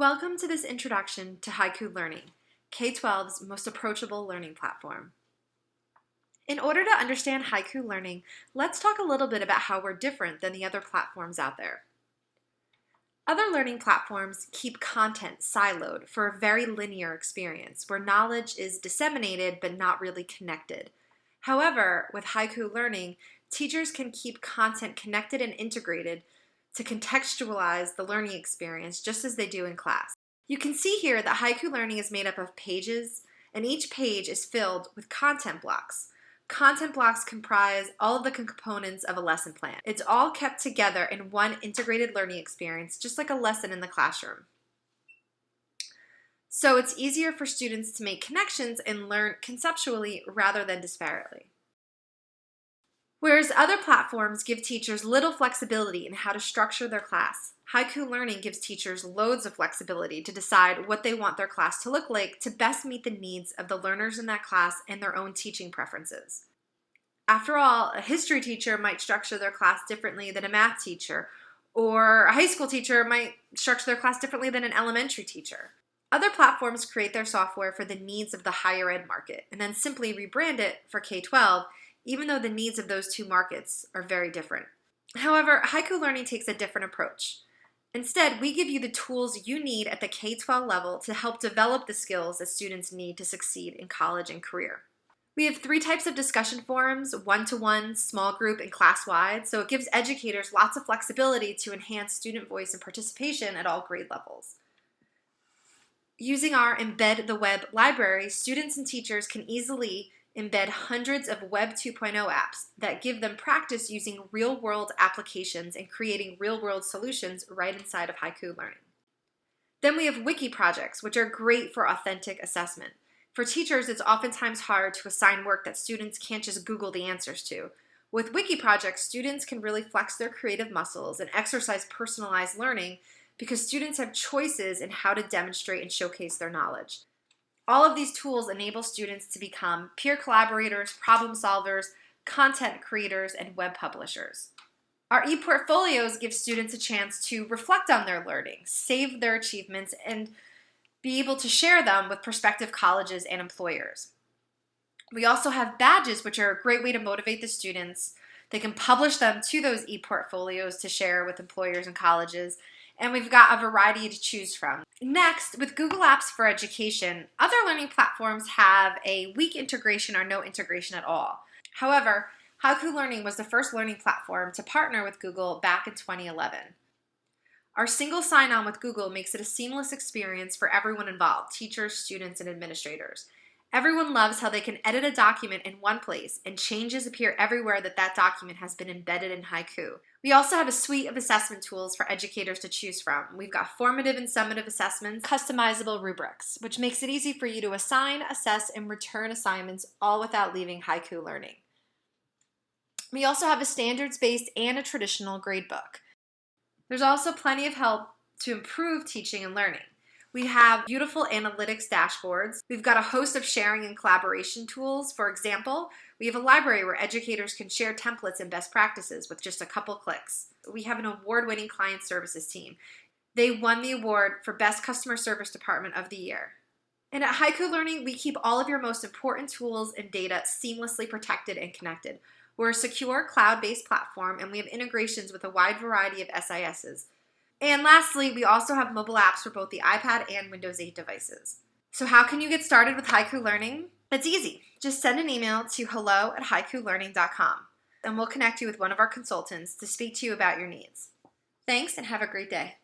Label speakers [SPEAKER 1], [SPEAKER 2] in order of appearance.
[SPEAKER 1] Welcome to this introduction to Haiku Learning, K-12's most approachable learning platform. In order to understand Haiku Learning, let's talk a little bit about how we're different than the other platforms out there. Other learning platforms keep content siloed for a very linear experience where knowledge is disseminated but not really connected. However, with Haiku Learning, teachers can keep content connected and integrated to contextualize the learning experience just as they do in class. You can see here that Haiku Learning is made up of pages, and each page is filled with content blocks. Content blocks comprise all of the components of a lesson plan. It's all kept together in one integrated learning experience, just like a lesson in the classroom. So it's easier for students to make connections and learn conceptually rather than disparately. Whereas other platforms give teachers little flexibility in how to structure their class, Haiku Learning gives teachers loads of flexibility to decide what they want their class to look like to best meet the needs of the learners in that class and their own teaching preferences. After all, a history teacher might structure their class differently than a math teacher, or a high school teacher might structure their class differently than an elementary teacher. Other platforms create their software for the needs of the higher ed market and then simply rebrand it for K-12, even though the needs of those two markets are very different. However, Haiku Learning takes a different approach. Instead, we give you the tools you need at the K-12 level to help develop the skills that students need to succeed in college and career. We have 3 types of discussion forums: one-to-one, small group, and class-wide, so it gives educators lots of flexibility to enhance student voice and participation at all grade levels. Using our Embed the Web library, students and teachers can easily embed hundreds of Web 2.0 apps that give them practice using real-world applications and creating real-world solutions right inside of Haiku Learning. Then we have wiki projects, which are great for authentic assessment. For teachers, it's oftentimes hard to assign work that students can't just Google the answers to. With wiki projects, students can really flex their creative muscles and exercise personalized learning because students have choices in how to demonstrate and showcase their knowledge. All of these tools enable students to become peer collaborators, problem solvers, content creators, and web publishers. Our e-portfolios give students a chance to reflect on their learning, save their achievements, and be able to share them with prospective colleges and employers. We also have badges, which are a great way to motivate the students. They can publish them to those e-portfolios to share with employers and colleges. And we've got a variety to choose from. Next, with Google Apps for Education, other learning platforms have a weak integration or no integration at all. However, Haiku Learning was the first learning platform to partner with Google back in 2011. Our single sign-on with Google makes it a seamless experience for everyone involved: teachers, students, and administrators. Everyone loves how they can edit a document in one place and changes appear everywhere that document has been embedded in Haiku. We also have a suite of assessment tools for educators to choose from. We've got formative and summative assessments, customizable rubrics, which makes it easy for you to assign, assess, and return assignments all without leaving Haiku Learning. We also have a standards-based and a traditional gradebook. There's also plenty of help to improve teaching and learning. We have beautiful analytics dashboards. We've got a host of sharing and collaboration tools. For example, we have a library where educators can share templates and best practices with just a couple clicks. We have an award-winning client services team. They won the award for Best Customer Service Department of the Year. And at Haiku Learning, we keep all of your most important tools and data seamlessly protected and connected. We're a secure cloud-based platform, and we have integrations with a wide variety of SISs. And lastly, we also have mobile apps for both the iPad and Windows 8 devices. So how can you get started with Haiku Learning? It's easy. Just send an email to hello@haikulearning.com, and we'll connect you with one of our consultants to speak to you about your needs. Thanks, and have a great day.